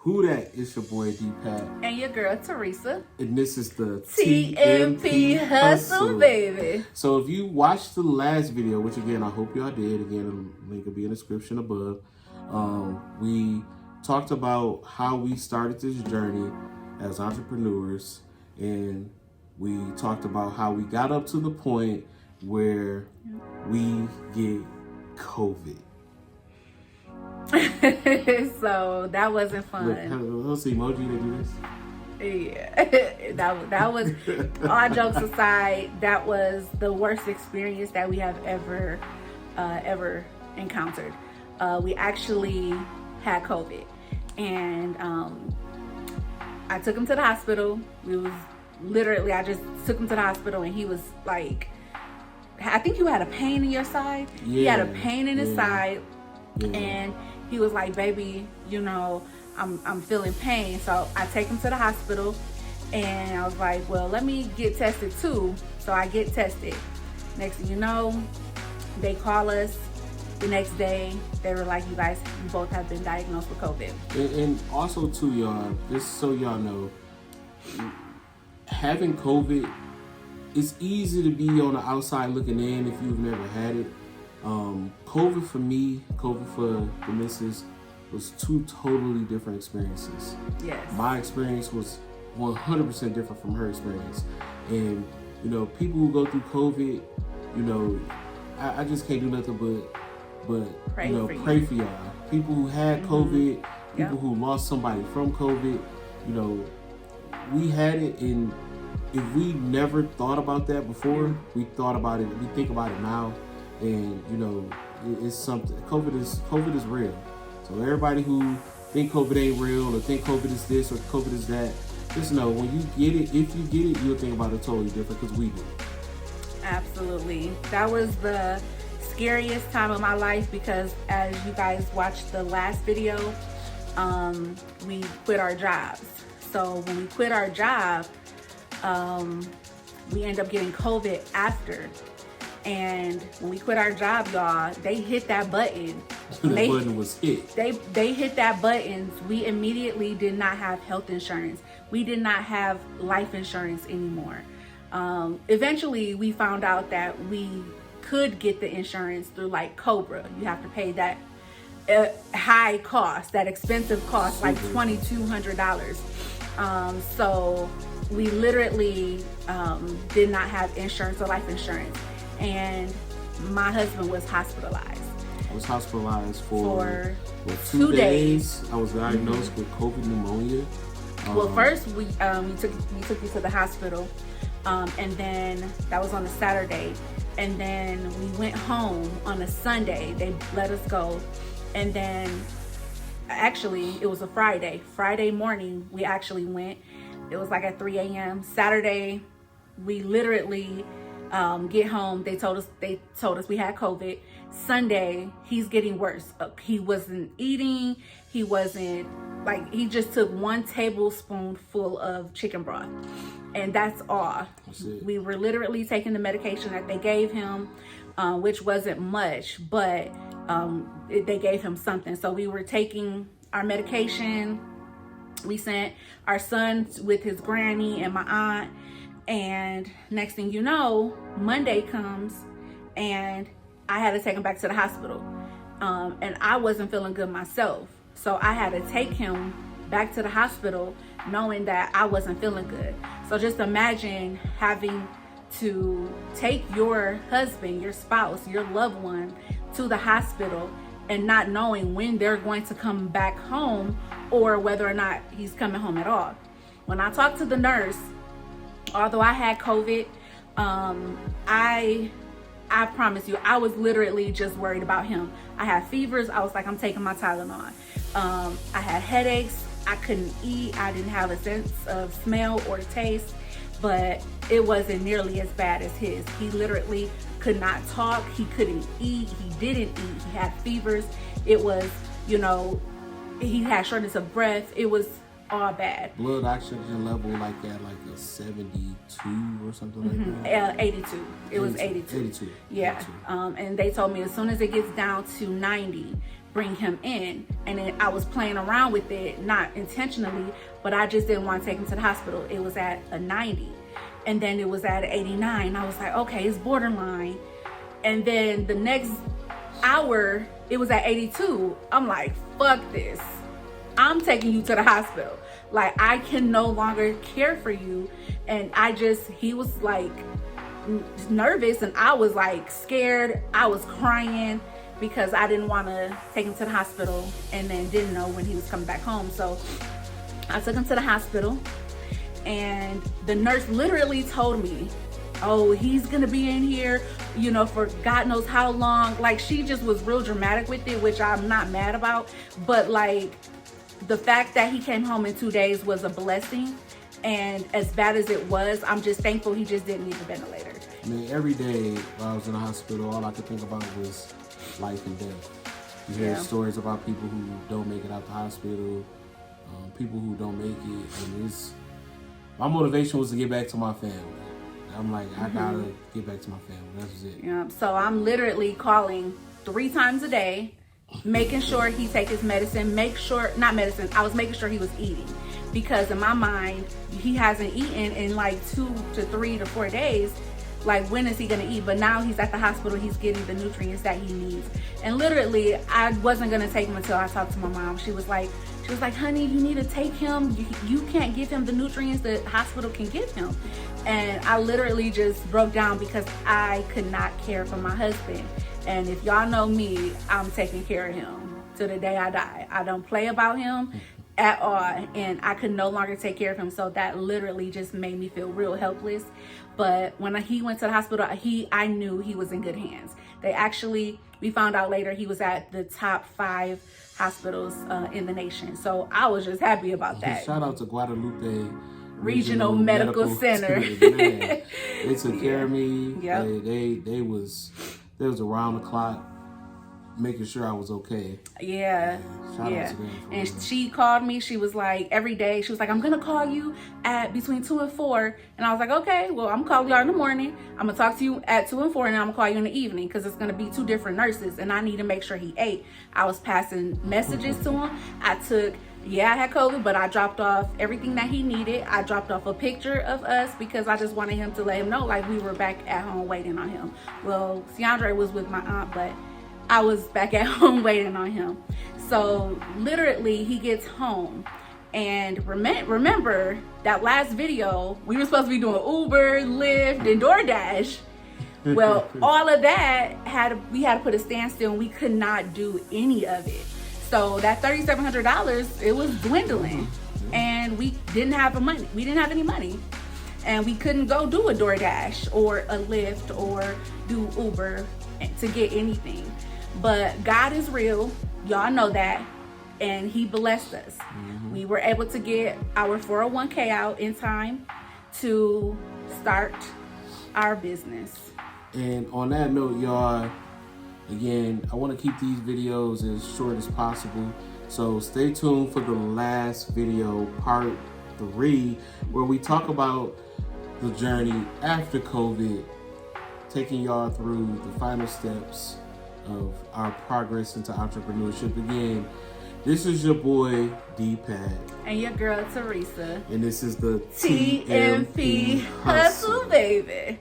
Who that? It's your boy D-Pat. And your girl Teresa. And this is the TMP Hustle, baby. So if you watched the last video, which again, I hope y'all did. Again, the link will be in the description above. We talked about how we started this journey as entrepreneurs. And we talked about how we got up to the point where we get COVID. So that wasn't fun. Let's see emoji to do this. Yeah, that was all jokes aside, that was the worst experience that we have ever encountered. We actually had COVID, and I took him to the hospital. I just took him to the hospital, and he was like, I think you had a pain in your side. Yeah, he had a pain in his side. Yeah. And he was like, baby, I'm feeling pain. So I take him to the hospital, and I was like, well, let me get tested too. So I get tested. Next thing you know, they call us the next day. They were like, you both have been diagnosed with COVID. And also too, y'all, just so y'all know, having COVID, it's easy to be on the outside looking in if you've never had it. COVID for me, COVID for the missus, was two totally different experiences. Yes. My experience was 100% different from her experience. And, people who go through COVID, I just can't do nothing but pray for y'all. People who had COVID, people who lost somebody from COVID, we had it, and if we never thought about that before, we thought about it, we think about it now. And it's something. COVID is real. So everybody who think COVID ain't real or think COVID is this or COVID is that, just know when you get it, if you get it, you'll think about it totally different, because we do. Absolutely. That was the scariest time of my life, because as you guys watched the last video, we quit our jobs. So when we quit our job, we end up getting COVID after. And when we quit our job, y'all, they hit that button. The button was hit. They hit that button. We immediately did not have health insurance. We did not have life insurance anymore. Eventually, we found out that we could get the insurance through like Cobra. You have to pay that high cost, that expensive cost, like $2,200. So we literally did not have insurance or life insurance. And my husband was hospitalized. I was hospitalized for 2 days. I was diagnosed with COVID pneumonia. Well, first we took you to the hospital, and then that was on a Saturday, and then we went home on a Sunday. They let us go, and then actually it was a Friday. Friday morning we actually went. It was like at 3 a.m. Saturday, we literally get home. They told us we had COVID. Sunday, he's getting worse. He wasn't eating. He just took 1 tablespoonful of chicken broth, and that's all. We were literally taking the medication that they gave him, which wasn't much, but they gave him something. So we were taking our medication. We sent our son with his granny and my aunt. And next thing you know, Monday comes, and I had to take him back to the hospital. And I wasn't feeling good myself. So I had to take him back to the hospital knowing that I wasn't feeling good. So just imagine having to take your husband, your spouse, your loved one to the hospital and not knowing when they're going to come back home or whether or not he's coming home at all. When I talked to the nurse, although I had COVID, I promise you, I was literally just worried about him. I had fevers. I was like, I'm taking my Tylenol. I had headaches. I couldn't eat. I didn't have a sense of smell or taste, but it wasn't nearly as bad as his. He literally could not talk. He couldn't eat. He didn't eat. He had fevers. It was, he had shortness of breath. It was all bad. Blood oxygen level like that, like a 72 or something like that? 82. It was 82. 82. Yeah. 82. And they told me as soon as it gets down to 90, bring him in. And then I was playing around with it, not intentionally, but I just didn't want to take him to the hospital. It was at a 90, and then it was at 89. I was like, okay, it's borderline. And then the next hour, it was at 82. I'm like, fuck this. I'm taking you to the hospital. Like, I can no longer care for you. And he was like nervous, and I was like scared. I was crying because I didn't want to take him to the hospital and then didn't know when he was coming back home. So I took him to the hospital, and the nurse literally told me, oh, he's gonna be in here, you know, for God knows how long. Like, she just was real dramatic with it, which I'm not mad about. But like, the fact that he came home in 2 days was a blessing. And as bad as it was, I'm just thankful he just didn't need the ventilator. I mean, every day while I was in the hospital, all I could think about was life and death. You hear stories about people who don't make it out the hospital, people who don't make it. And my motivation was to get back to my family. I'm like, I gotta get back to my family. That's it. Yeah. So I'm literally calling 3 times a day, making sure he take his medicine. I was making sure he was eating, because in my mind, he hasn't eaten in like 2 to 3 to 4 days. Like, when is he gonna eat? But now he's at the hospital, he's getting the nutrients that he needs. And literally, I wasn't gonna take him until I talked to my mom. She was like, honey, you need to take him. You can't give him the nutrients the hospital can give him. And I literally just broke down because I could not care for my husband. And if y'all know me, I'm taking care of him to the day I die. I don't play about him at all, and I could no longer take care of him. So that literally just made me feel real helpless. But when he went to the hospital, I knew he was in good hands. We found out later he was at the top 5 hospitals in the nation. So I was just happy about that. Shout out to Guadalupe Regional Medical Center. Man, they took care of me. Yep. They was around the clock making sure I was okay. Yeah. Shout out to them. And she called me. She was like, every day, she was like, I'm gonna call you at between 2 and 4. And I was like, okay, well, I'm calling you out in the morning. I'm gonna talk to you at 2 and 4, and I'm gonna call you in the evening, because it's gonna be 2 different nurses, and I need to make sure he ate. I was passing messages to him. I had COVID, but I dropped off everything that he needed. I dropped off a picture of us because I just wanted him to let him know, like, we were back at home waiting on him. Well, Ciandre was with my aunt, but I was back at home waiting on him. So literally, he gets home, and remember that last video, we were supposed to be doing Uber, Lyft, and DoorDash. Well, all of that we had to put a standstill, and we could not do any of it. So that $3,700, it was dwindling, and we didn't have money. We didn't have any money, and we couldn't go do a DoorDash or a Lyft or do Uber to get anything. But God is real, y'all know that, and he blessed us. We were able to get our 401k out in time to start our business. And on that note, y'all, again, I want to keep these videos as short as possible. So stay tuned for the last video, part 3, where we talk about the journey after COVID, taking y'all through the final steps of our progress into entrepreneurship. Again, this is your boy D-Pad. And your girl Teresa. And this is the TMP Hustle, baby.